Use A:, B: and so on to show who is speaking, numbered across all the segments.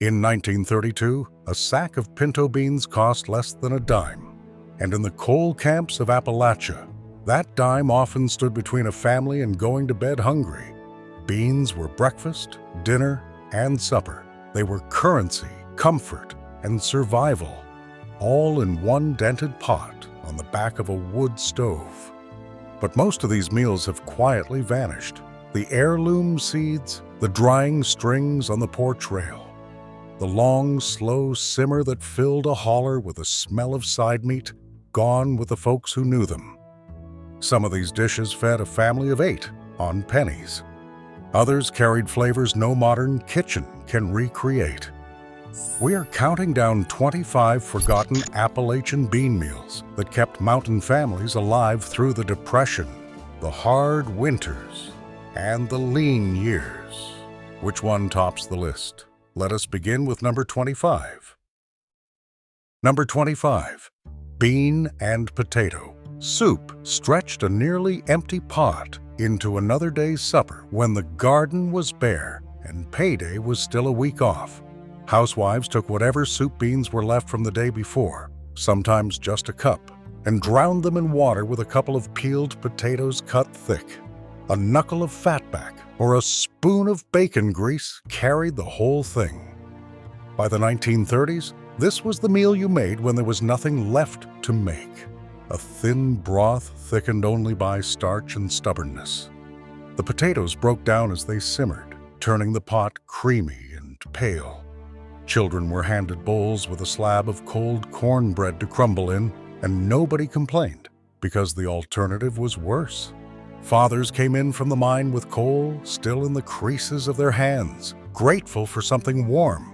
A: In 1932, a sack of pinto beans cost less than a dime, and in the coal camps of Appalachia, that dime often stood between a family and going to bed hungry. Beans were breakfast, dinner, and supper. They were currency, comfort, and survival, all in one dented pot on the back of a wood stove. But most of these meals have quietly vanished. The heirloom seeds, the drying strings on the porch rail, the long, slow simmer that filled a holler with a smell of side meat, gone with the folks who knew them. Some of these dishes fed a family of 8 on pennies. Others carried flavors no modern kitchen can recreate. We are counting down 25 forgotten Appalachian bean meals that kept mountain families alive through the Depression, the hard winters, and the lean years. Which one tops the list? Let us begin with number 25. Number 25, bean and potato. Soup stretched a nearly empty pot into another day's supper when the garden was bare and payday was still a week off. Housewives took whatever soup beans were left from the day before, sometimes just a cup, and drowned them in water with a couple of peeled potatoes cut thick. A knuckle of fatback or a spoon of bacon grease carried the whole thing. By the 1930s, this was the meal you made when there was nothing left to make. A thin broth thickened only by starch and stubbornness. The potatoes broke down as they simmered, turning the pot creamy and pale. Children were handed bowls with a slab of cold cornbread to crumble in, and nobody complained because the alternative was worse. Fathers came in from the mine with coal still in the creases of their hands, grateful for something warm.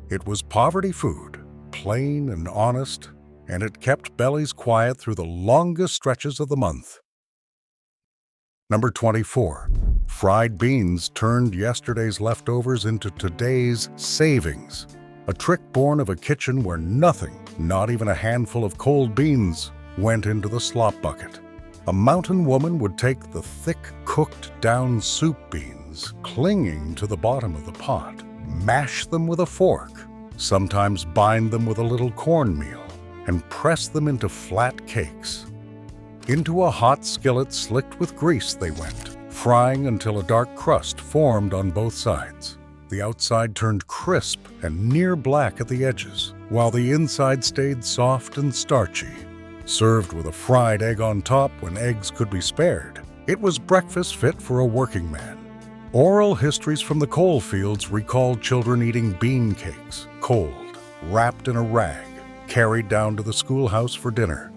A: It was poverty food, plain and honest, and it kept bellies quiet through the longest stretches of the month. Number 24, fried beans turned yesterday's leftovers into today's savings. A trick born of a kitchen where nothing, not even a handful of cold beans, went into the slop bucket. A mountain woman would take the thick, cooked-down soup beans, clinging to the bottom of the pot, mash them with a fork, sometimes bind them with a little cornmeal, and press them into flat cakes. Into a hot skillet slicked with grease they went, frying until a dark crust formed on both sides. The outside turned crisp and near black at the edges, while the inside stayed soft and starchy. Served with a fried egg on top when eggs could be spared, it was breakfast fit for a working man. Oral histories from the coal fields recalled children eating bean cakes, cold, wrapped in a rag, carried down to the schoolhouse for dinner.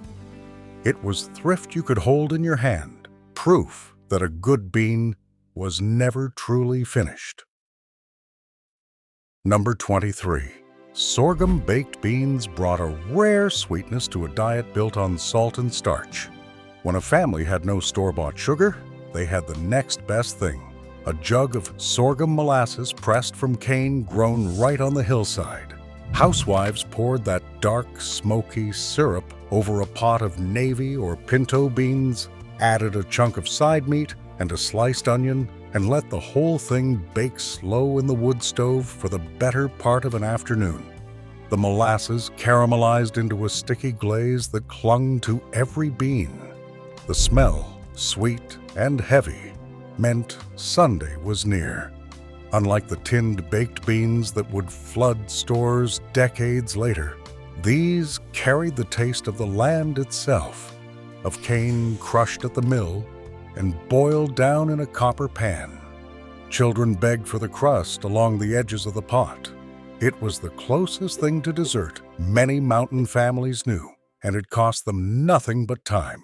A: It was thrift you could hold in your hand, proof that a good bean was never truly finished. Number 23. Sorghum baked beans brought a rare sweetness to a diet built on salt and starch. When a family had no store-bought sugar, they had the next best thing, a jug of sorghum molasses pressed from cane grown right on the hillside. Housewives poured that dark, smoky syrup over a pot of navy or pinto beans, added a chunk of side meat and a sliced onion, and let the whole thing bake slow in the wood stove for the better part of an afternoon. The molasses caramelized into a sticky glaze that clung to every bean. The smell, sweet and heavy, meant Sunday was near. Unlike the tinned baked beans that would flood stores decades later, these carried the taste of the land itself, of cane crushed at the mill and boiled down in a copper pan. Children begged for the crust along the edges of the pot. It was the closest thing to dessert many mountain families knew, and it cost them nothing but time.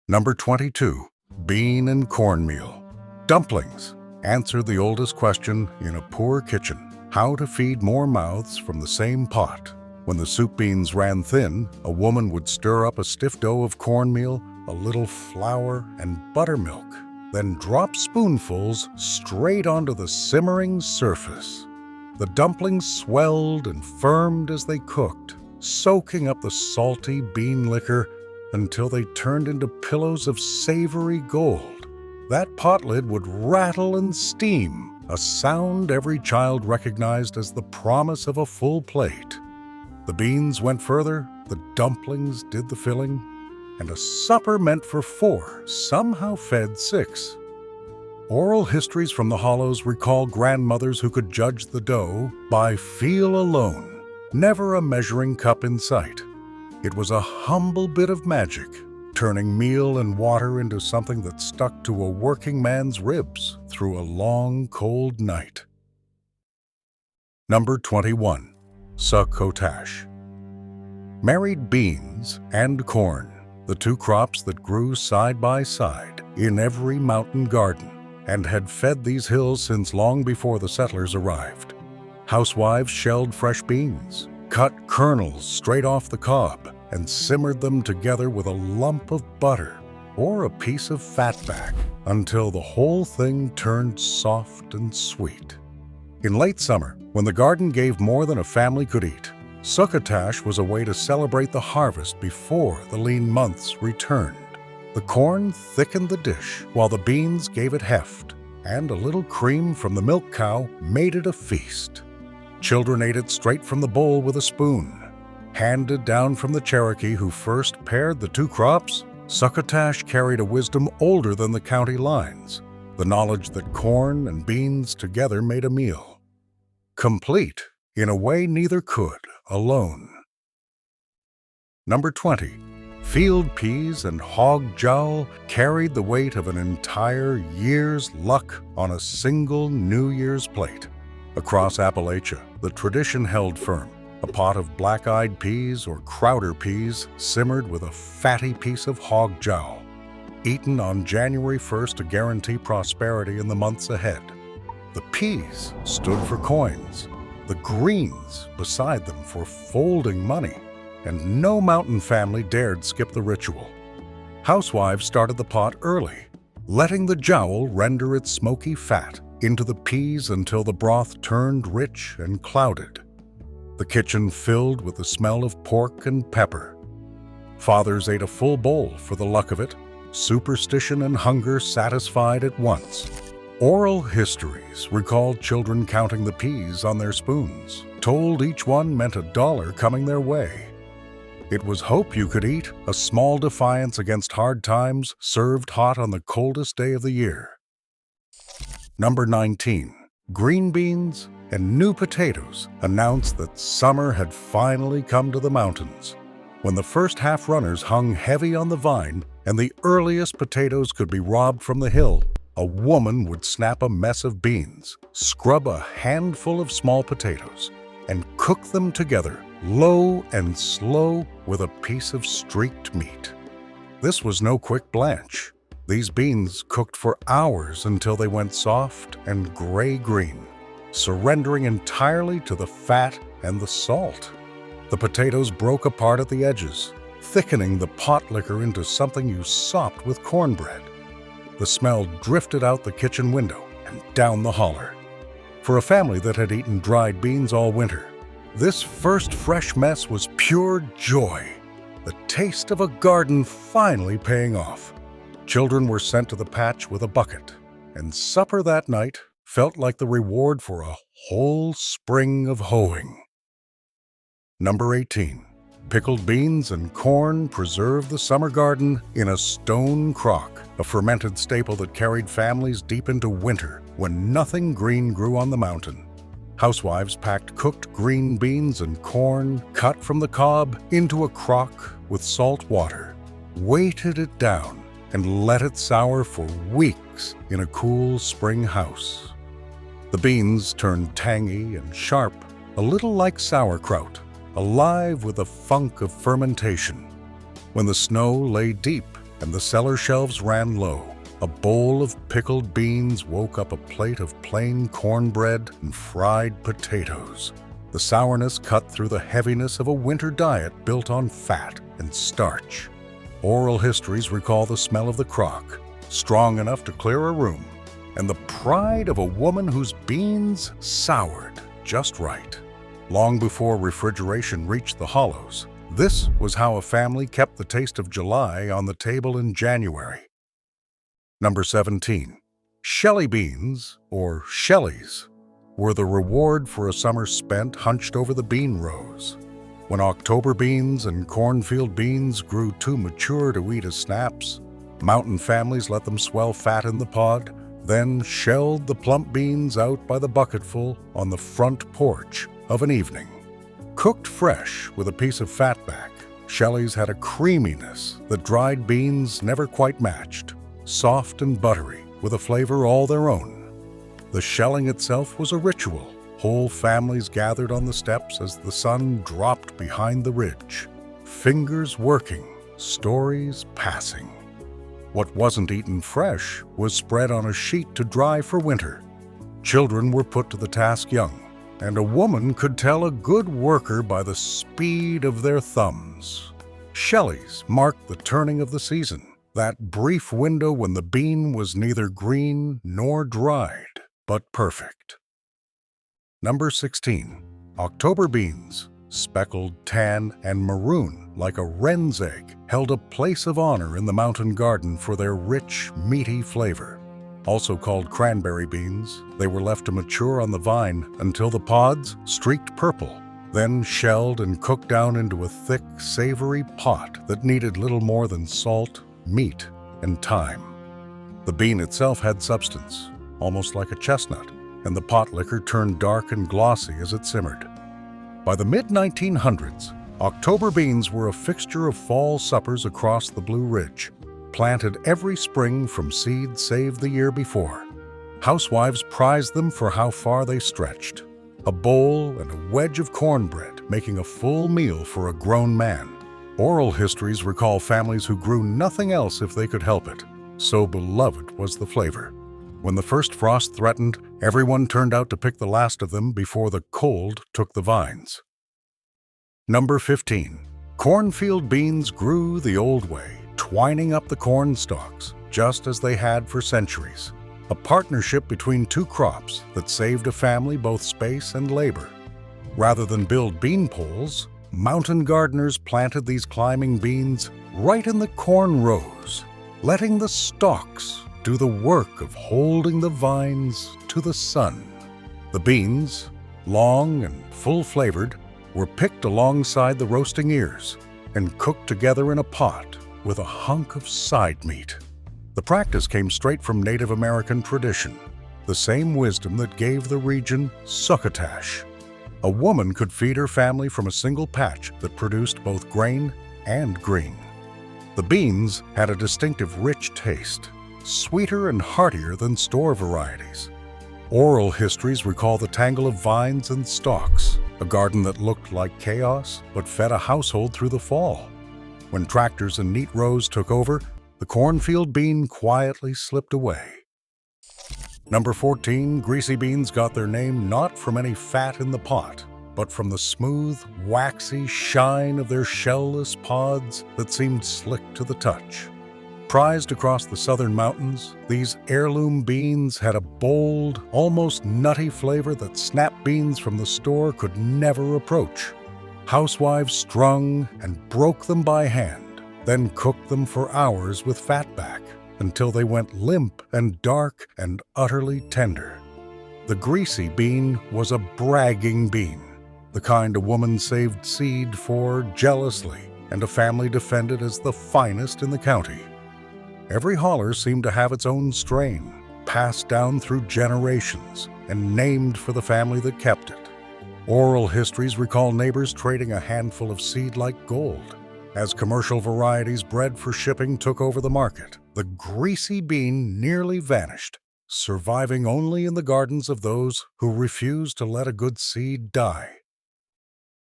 A: Number 22, bean and cornmeal. Dumplings answered the oldest question in a poor kitchen: how to feed more mouths from the same pot. When the soup beans ran thin, a woman would stir up a stiff dough of cornmeal, a little flour, and buttermilk, then drop spoonfuls straight onto the simmering surface. The dumplings swelled and firmed as they cooked, soaking up the salty bean liquor until they turned into pillows of savory gold. That pot lid would rattle and steam a sound every child recognized as the promise of a full plate. The beans went further, the dumplings did the filling, and a supper meant for 4 somehow fed 6. Oral histories from the hollows recall grandmothers who could judge the dough by feel alone, never a measuring cup in sight. It was a humble bit of magic, turning meal and water into something that stuck to a working man's ribs through a long, cold night. Number 21. Succotash. Married beans and corn, the 2 crops that grew side by side in every mountain garden and had fed these hills since long before the settlers arrived. Housewives shelled fresh beans, cut kernels straight off the cob, and simmered them together with a lump of butter or a piece of fatback until the whole thing turned soft and sweet. In late summer, when the garden gave more than a family could eat, succotash was a way to celebrate the harvest before the lean months returned. The corn thickened the dish, while the beans gave it heft, and a little cream from the milk cow made it a feast. Children ate it straight from the bowl with a spoon. Handed down from the Cherokee who first paired the 2 crops, succotash carried a wisdom older than the county lines, the knowledge that corn and beans together made a meal, complete in a way neither could alone. Number 20. Field peas and hog jowl carried the weight of an entire year's luck on a single New Year's plate. Across Appalachia, the tradition held firm. A pot of black-eyed peas or Crowder peas simmered with a fatty piece of hog jowl, eaten on January 1st to guarantee prosperity in the months ahead. The peas stood for coins, the greens beside them for folding money, and no mountain family dared skip the ritual. Housewives started the pot early, letting the jowl render its smoky fat into the peas until the broth turned rich and clouded. The kitchen filled with the smell of pork and pepper. Fathers ate a full bowl for the luck of it, superstition and hunger satisfied at once. Oral histories recalled children counting the peas on their spoons, told each one meant $1 coming their way. It was hope you could eat, a small defiance against hard times, served hot on the coldest day of the year. Number 19. Green beans and new potatoes announced that summer had finally come to the mountains. When the first half-runners hung heavy on the vine and the earliest potatoes could be robbed from the hill, a woman would snap a mess of beans, scrub a handful of small potatoes, and cook them together, low and slow, with a piece of streaked meat. This was no quick blanch. These beans cooked for hours until they went soft and gray-green, surrendering entirely to the fat and the salt. The potatoes broke apart at the edges, thickening the pot liquor into something you sopped with cornbread. The smell drifted out the kitchen window and down the holler. For a family that had eaten dried beans all winter, this first fresh mess was pure joy, the taste of a garden finally paying off. Children were sent to the patch with a bucket, and supper that night felt like the reward for a whole spring of hoeing. Number 18. Pickled beans and corn preserved the summer garden in a stone crock, a fermented staple that carried families deep into winter when nothing green grew on the mountain. Housewives packed cooked green beans and corn, cut from the cob, into a crock with salt water, weighted it down, and let it sour for weeks in a cool spring house. The beans turned tangy and sharp, a little like sauerkraut, alive with the funk of fermentation. When the snow lay deep and the cellar shelves ran low, a bowl of pickled beans woke up a plate of plain cornbread and fried potatoes. The sourness cut through the heaviness of a winter diet built on fat and starch. Oral histories recall the smell of the crock, strong enough to clear a room, and the pride of a woman whose beans soured just right. Long before refrigeration reached the hollows, this was how a family kept the taste of July on the table in January. Number 17. Shelly beans, or shellies, were the reward for a summer spent hunched over the bean rows. When October beans and cornfield beans grew too mature to eat as snaps, mountain families let them swell fat in the pod, then shelled the plump beans out by the bucketful on the front porch of an evening. Cooked fresh with a piece of fatback, shellies had a creaminess that dried beans never quite matched, soft and buttery, with a flavor all their own. The shelling itself was a ritual. Whole families gathered on the steps as the sun dropped behind the ridge, fingers working, stories passing. What wasn't eaten fresh was spread on a sheet to dry for winter. Children were put to the task young, and a woman could tell a good worker by the speed of their thumbs. Shellies marked the turning of the season, that brief window when the bean was neither green nor dried, but perfect. Number 16. October beans, speckled, tan, and maroon like a wren's egg, held a place of honor in the mountain garden for their rich, meaty flavor. Also called cranberry beans, they were left to mature on the vine until the pods streaked purple, then shelled and cooked down into a thick, savory pot that needed little more than salt, meat, and thyme. The bean itself had substance, almost like a chestnut, and the pot liquor turned dark and glossy as it simmered. By the mid-1900s, October beans were a fixture of fall suppers across the Blue Ridge, planted every spring from seed saved the year before. Housewives prized them for how far they stretched, a bowl and a wedge of cornbread making a full meal for a grown man. Oral histories recall families who grew nothing else if they could help it, so beloved was the flavor. When the first frost threatened, everyone turned out to pick the last of them before the cold took the vines. Number 15. Cornfield beans grew the old way, twining up the corn stalks, just as they had for centuries. A partnership between two crops that saved a family both space and labor. Rather than build bean poles, mountain gardeners planted these climbing beans right in the corn rows, letting the stalks do the work of holding the vines to the sun. The beans, long and full-flavored, were picked alongside the roasting ears and cooked together in a pot with a hunk of side meat. The practice came straight from Native American tradition, the same wisdom that gave the region succotash. A woman could feed her family from a single patch that produced both grain and green. The beans had a distinctive rich taste, sweeter and heartier than store varieties. Oral histories recall the tangle of vines and stalks, a garden that looked like chaos but fed a household through the fall. When tractors and neat rows took over, the cornfield bean quietly slipped away. Number 14, greasy beans got their name not from any fat in the pot, but from the smooth, waxy shine of their shellless pods that seemed slick to the touch. Prized across the southern mountains, these heirloom beans had a bold, almost nutty flavor that snap beans from the store could never approach. Housewives strung and broke them by hand, then cooked them for hours with fatback until they went limp and dark and utterly tender. The greasy bean was a bragging bean, the kind a woman saved seed for jealously and a family defended as the finest in the county. Every holler seemed to have its own strain, passed down through generations and named for the family that kept it. Oral histories recall neighbors trading a handful of seed like gold. As commercial varieties bred for shipping took over the market, the greasy bean nearly vanished, surviving only in the gardens of those who refused to let a good seed die.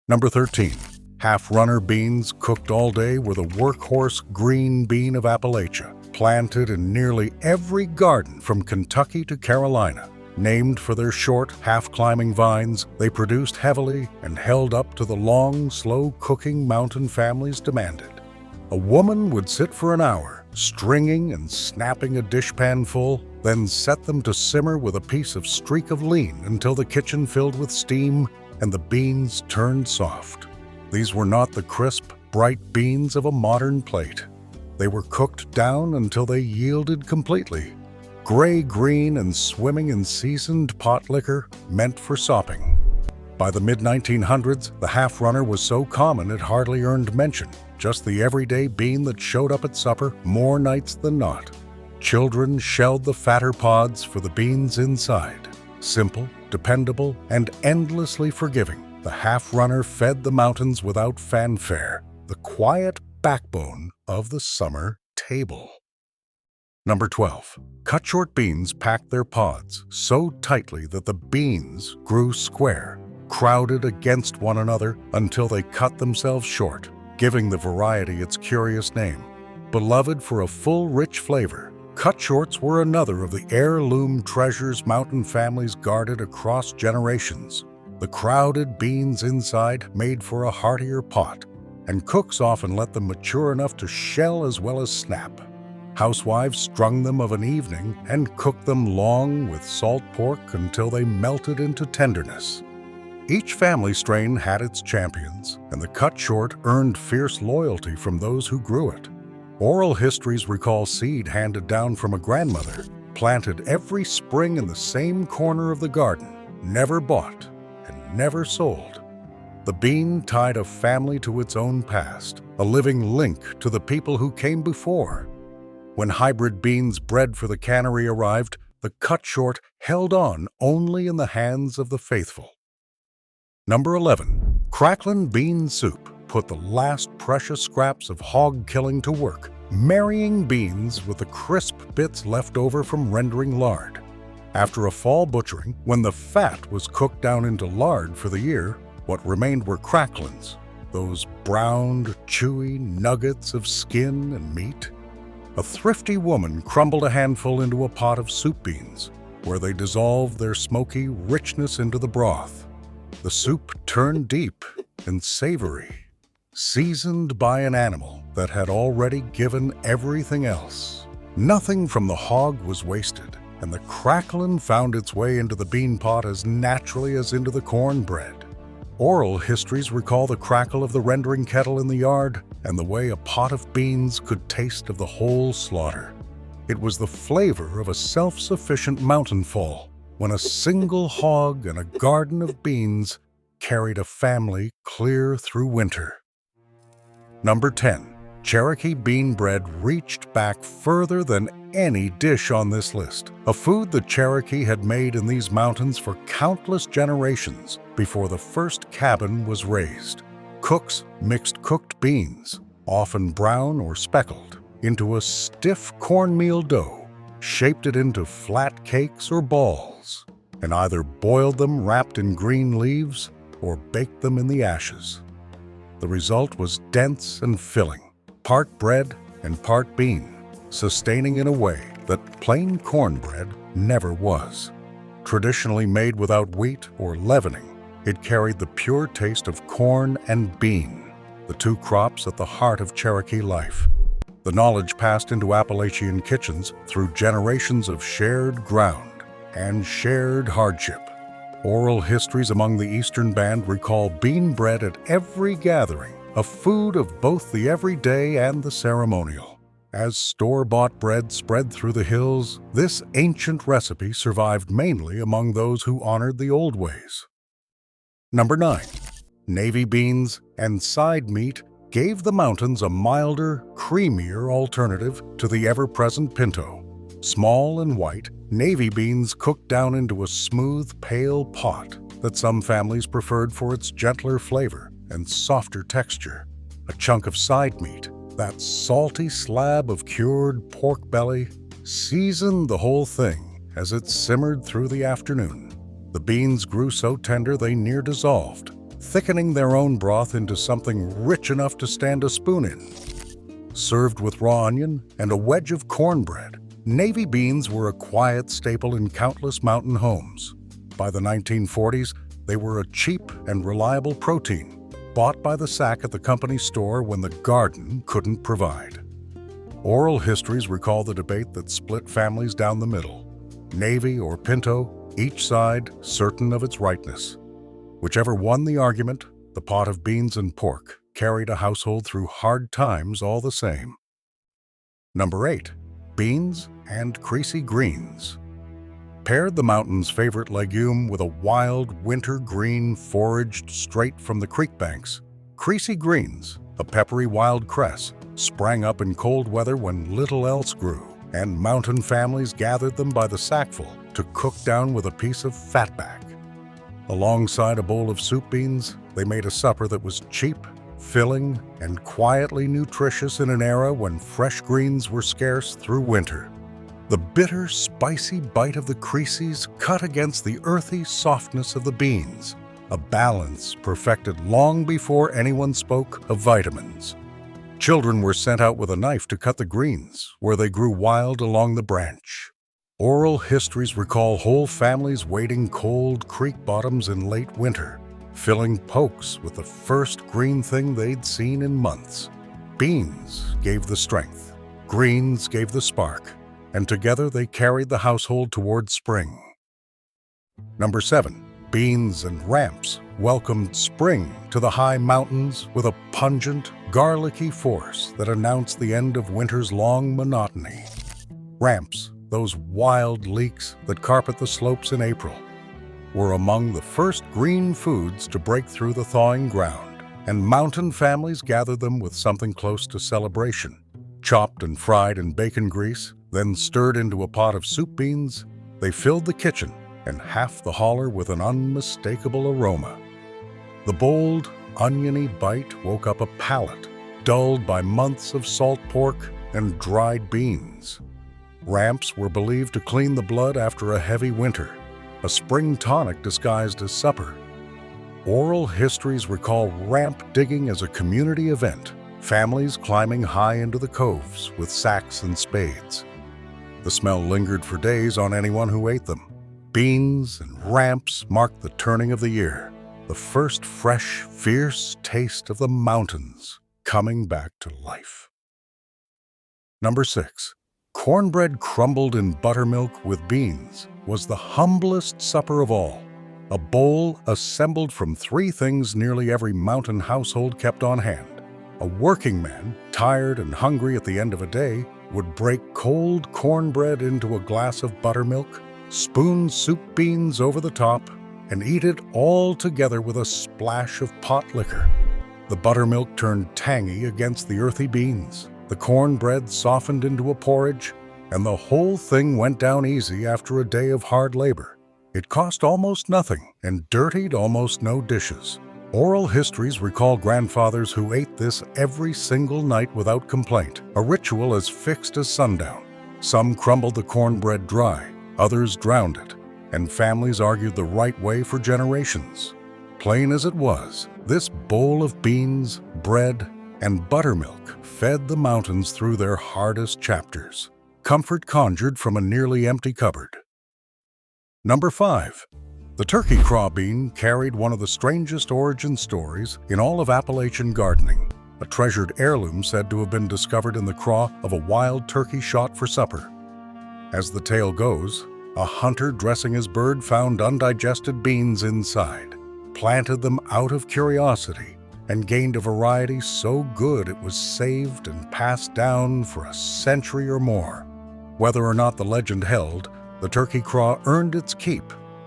A: Number 13. Half-runner beans cooked all day were the workhorse green bean of Appalachia, planted in nearly every garden from Kentucky to Carolina. Named for their short, half-climbing vines, they produced heavily and held up to the long, slow-cooking mountain families demanded. A woman would sit for an hour, stringing and snapping a dishpan full, then set them to simmer with a piece of streak of lean until the kitchen filled with steam and the beans turned soft. These were not the crisp, bright beans of a modern plate. They were cooked down until they yielded completely. gray-green and swimming in seasoned pot liquor meant for sopping. By the mid-1900s, the half-runner was so common it hardly earned mention, just the everyday bean that showed up at supper more nights than not. Children shelled the fatter pods for the beans inside. Simple, dependable, and endlessly forgiving, the half-runner fed the mountains without fanfare, the quiet backbone of the summer table. Number 12. Cut-short beans packed their pods so tightly that the beans grew square, crowded against one another until they cut themselves short, giving the variety its curious name. Beloved for a full, rich flavor, cut-shorts were another of the heirloom treasures mountain families guarded across generations. The crowded beans inside made for a heartier pot, and cooks often let them mature enough to shell as well as snap. Housewives strung them of an evening and cooked them long with salt pork until they melted into tenderness. Each family strain had its champions, and the cut-short earned fierce loyalty from those who grew it. Oral histories recall seed handed down from a grandmother, planted every spring in the same corner of the garden, never bought and never sold. The bean tied a family to its own past, a living link to the people who came before. When hybrid beans bred for the cannery arrived, the cut-short held on only in the hands of the faithful. Number 11. Cracklin' bean soup put the last precious scraps of hog killing to work, marrying beans with the crisp bits left over from rendering lard. After a fall butchering, when the fat was cooked down into lard for the year, what remained were cracklins, those browned, chewy nuggets of skin and meat. A thrifty woman crumbled a handful into a pot of soup beans, where they dissolved their smoky richness into the broth. The soup turned deep and savory, seasoned by an animal that had already given everything else. Nothing from the hog was wasted, and the cracklin found its way into the bean pot as naturally as into the cornbread. Oral histories recall the crackle of the rendering kettle in the yard and the way a pot of beans could taste of the whole slaughter. It was the flavor of a self-sufficient mountain fall when a single hog and a garden of beans carried a family clear through winter. Number 10. Cherokee bean bread reached back further than any dish on this list, a food the Cherokee had made in these mountains for countless generations before the first cabin was raised. Cooks mixed cooked beans, often brown or speckled, into a stiff cornmeal dough, shaped it into flat cakes or balls, and either boiled them wrapped in green leaves or baked them in the ashes. The result was dense and filling, part bread and part bean, sustaining in a way that plain cornbread never was. Traditionally made without wheat or leavening, it carried the pure taste of corn and bean, the two crops at the heart of Cherokee life. The knowledge passed into Appalachian kitchens through generations of shared ground and shared hardship. Oral histories among the Eastern Band recall bean bread at every gathering, a food of both the everyday and the ceremonial. As store-bought bread spread through the hills, this ancient recipe survived mainly among those who honored the old ways. Number 9. Navy beans and side meat gave the mountains a milder, creamier alternative to the ever-present pinto. Small and white, navy beans cooked down into a smooth, pale pot that some families preferred for its gentler flavor and softer texture. A chunk of side meat, that salty slab of cured pork belly, seasoned the whole thing as it simmered through the afternoon. The beans grew so tender they near dissolved, thickening their own broth into something rich enough to stand a spoon in. Served with raw onion and a wedge of cornbread, navy beans were a quiet staple in countless mountain homes. By the 1940s, they were a cheap and reliable protein, bought by the sack at the company store when the garden couldn't provide. Oral histories recall the debate that split families down the middle, navy or pinto, each side certain of its rightness. Whichever won the argument, the pot of beans and pork carried a household through hard times all the same. Number 8. beans, and creasy greens. Paired the mountain's favorite legume with a wild winter green foraged straight from the creek banks, creasy greens, a peppery wild cress, sprang up in cold weather when little else grew, and mountain families gathered them by the sackful to cook down with a piece of fatback. Alongside a bowl of soup beans, they made a supper that was cheap, filling, and quietly nutritious in an era when fresh greens were scarce through winter. The bitter, spicy bite of the creases cut against the earthy softness of the beans, a balance perfected long before anyone spoke of vitamins. Children were sent out with a knife to cut the greens where they grew wild along the branch. Oral histories recall whole families wading cold creek bottoms in late winter, filling pokes with the first green thing they'd seen in months. Beans gave the strength, greens gave the spark, and together they carried the household toward spring. Number 7. Beans and ramps welcomed spring to the high mountains with a pungent, garlicky force that announced the end of winter's long monotony. Ramps, those wild leeks that carpet the slopes in April, were among the first green foods to break through the thawing ground, and mountain families gathered them with something close to celebration. Chopped and fried in bacon grease, then stirred into a pot of soup beans, they filled the kitchen and half the holler with an unmistakable aroma. The bold, oniony bite woke up a palate, dulled by months of salt pork and dried beans. Ramps were believed to clean the blood after a heavy winter, a spring tonic disguised as supper. Oral histories recall ramp digging as a community event, families climbing high into the coves with sacks and spades. The smell lingered for days on anyone who ate them. Beans and ramps marked the turning of the year, the first fresh, fierce taste of the mountains coming back to life. Number 6. Cornbread crumbled in buttermilk with beans was the humblest supper of all, a bowl assembled from 3 things nearly every mountain household kept on hand. A working man, tired and hungry at the end of a day, would break cold cornbread into a glass of buttermilk, spoon soup beans over the top, and eat it all together with a splash of pot liquor. The buttermilk turned tangy against the earthy beans. The cornbread softened into a porridge, and the whole thing went down easy after a day of hard labor. It cost almost nothing and dirtied almost no dishes. Oral histories recall grandfathers who ate this every single night without complaint, a ritual as fixed as sundown. Some crumbled the cornbread dry, others drowned it, and families argued the right way for generations. Plain as it was, this bowl of beans, bread, and buttermilk fed the mountains through their hardest chapters. Comfort conjured from a nearly empty cupboard. Number 5. The turkey craw bean carried one of the strangest origin stories in all of Appalachian gardening, a treasured heirloom said to have been discovered in the craw of a wild turkey shot for supper. As the tale goes, a hunter dressing his bird found undigested beans inside, planted them out of curiosity, and gained a variety so good it was saved and passed down for a century or more. Whether or not the legend held, the turkey craw earned its keep,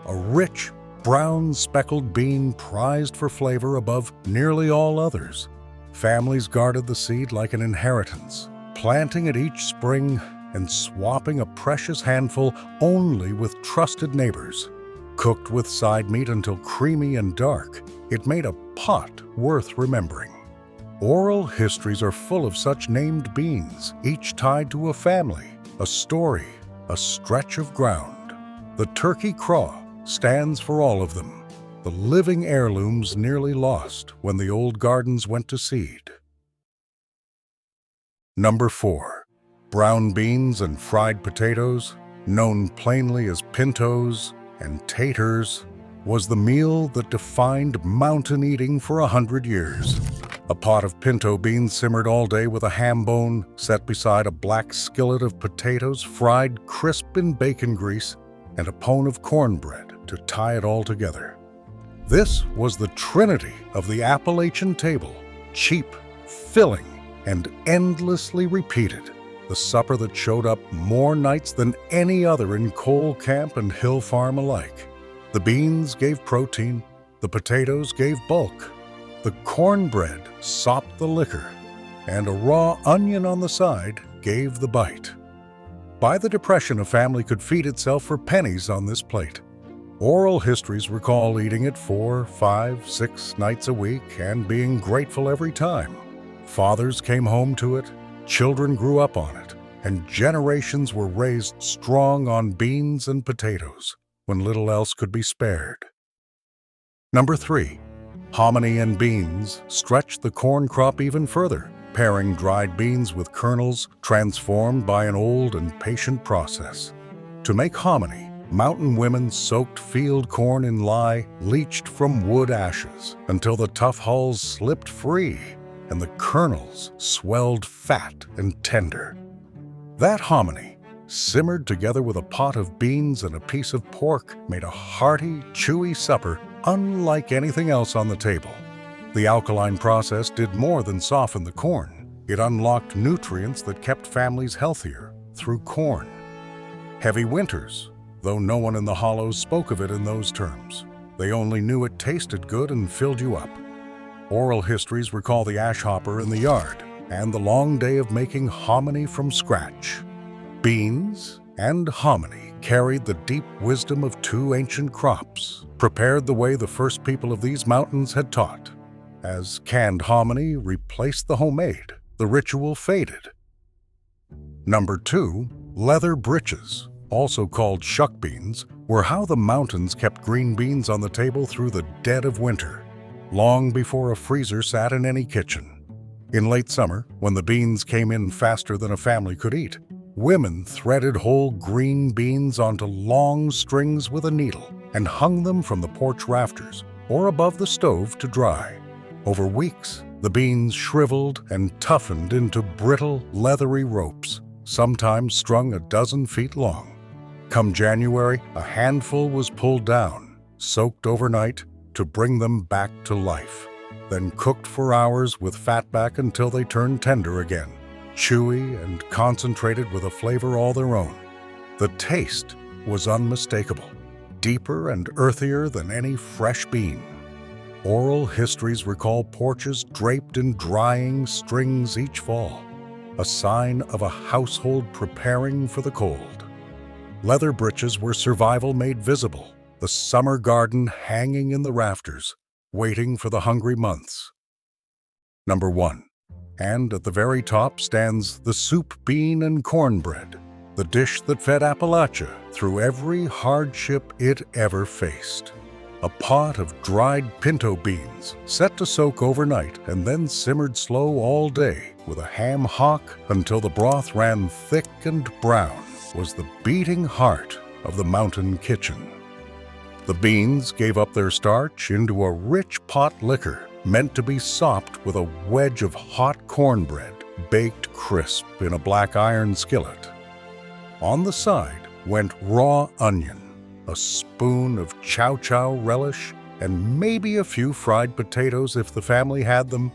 A: a rich, brown speckled bean prized for flavor above nearly all others. Families guarded the seed like an inheritance, planting it each spring and swapping a precious handful only with trusted neighbors. Cooked with side meat until creamy and dark, it made a pot worth remembering. Oral histories are full of such named beans, each tied to a family, a story, a stretch of ground. The turkey craw stands for all of them, the living heirlooms nearly lost when the old gardens went to seed. Number 4. Brown beans and fried potatoes, known plainly as pintos and taters, was the meal that defined mountain eating for 100 years. A pot of pinto beans simmered all day with a ham bone set beside a black skillet of potatoes fried crisp in bacon grease and a pone of cornbread to tie it all together. This was the trinity of the Appalachian table, cheap, filling, and endlessly repeated. the supper that showed up more nights than any other in coal camp and hill farm alike. The beans gave protein, the potatoes gave bulk, the cornbread sopped the liquor, and a raw onion on the side gave the bite. By the Depression, a family could feed itself for pennies on this plate. Oral histories recall eating it 4, 5, 6 nights a week and being grateful every time. Fathers came home to it, children grew up on it, and generations were raised strong on beans and potatoes when little else could be spared. Number 3. Hominy and beans stretched the corn crop even further, pairing dried beans with kernels transformed by an old and patient process. To make hominy, mountain women soaked field corn in lye leached from wood ashes until the tough hulls slipped free and the kernels swelled fat and tender. That hominy, simmered together with a pot of beans and a piece of pork, made a hearty, chewy supper unlike anything else on the table. The alkaline process did more than soften the corn. It unlocked nutrients that kept families healthier through corn. Heavy winters, though no one in the hollows spoke of it in those terms. They only knew it tasted good and filled you up. Oral histories recall the ash hopper in the yard and the long day of making hominy from scratch. Beans and hominy carried the deep wisdom of 2 ancient crops, prepared the way the first people of these mountains had taught. As canned hominy replaced the homemade, the ritual faded. Number 2, leather breeches, also called shuck beans, were how the mountains kept green beans on the table through the dead of winter, long before a freezer sat in any kitchen. In late summer, when the beans came in faster than a family could eat, women threaded whole green beans onto long strings with a needle and hung them from the porch rafters or above the stove to dry. Over weeks, the beans shriveled and toughened into brittle, leathery ropes, sometimes strung a dozen feet long. Come January, a handful was pulled down, soaked overnight to bring them back to life, then cooked for hours with fatback until they turned tender again, chewy and concentrated with a flavor all their own. The taste was unmistakable, deeper and earthier than any fresh bean. Oral histories recall porches draped in drying strings each fall, a sign of a household preparing for the cold. Leather breeches were survival made visible, the summer garden hanging in the rafters, waiting for the hungry months. Number 1. And at the very top stands the soup bean and cornbread, the dish that fed Appalachia through every hardship it ever faced. A pot of dried pinto beans, set to soak overnight and then simmered slow all day with a ham hock until the broth ran thick and brown, was the beating heart of the mountain kitchen. The beans gave up their starch into a rich pot liquor meant to be sopped with a wedge of hot cornbread, baked crisp in a black iron skillet. On the side went raw onion, a spoon of chow-chow relish, and maybe a few fried potatoes if the family had them.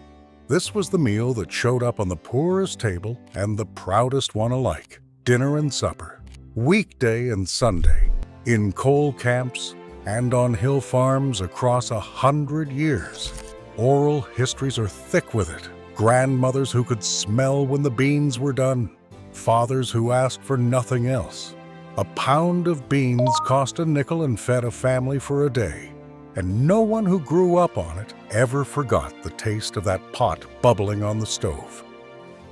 A: This was the meal that showed up on the poorest table and the proudest one alike, dinner and supper, weekday and Sunday, in coal camps and on hill farms across 100 years. Oral histories are thick with it. Grandmothers who could smell when the beans were done, fathers who asked for nothing else. A pound of beans cost a nickel and fed a family for a day, and no one who grew up on it ever forgot the taste of that pot bubbling on the stove.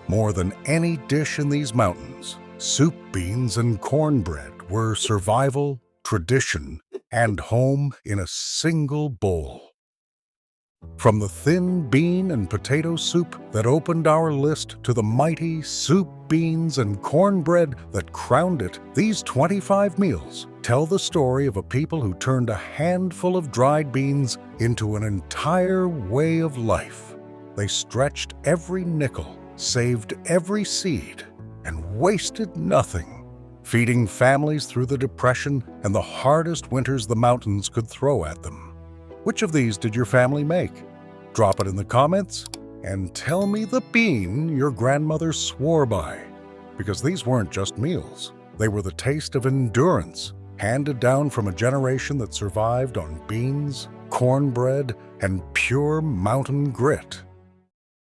A: More than any dish in these mountains, soup beans and cornbread were survival, tradition, and home in a single bowl. From the thin bean and potato soup that opened our list to the mighty soup, beans, and cornbread that crowned it, these 25 meals tell the story of a people who turned a handful of dried beans into an entire way of life. They stretched every nickel, saved every seed, and wasted nothing, feeding families through the Depression and the hardest winters the mountains could throw at them. Which of these did your family make? Drop it in the comments and tell me the bean your grandmother swore by. because these weren't just meals. They were the taste of endurance, handed down from a generation that survived on beans, cornbread, and pure mountain grit.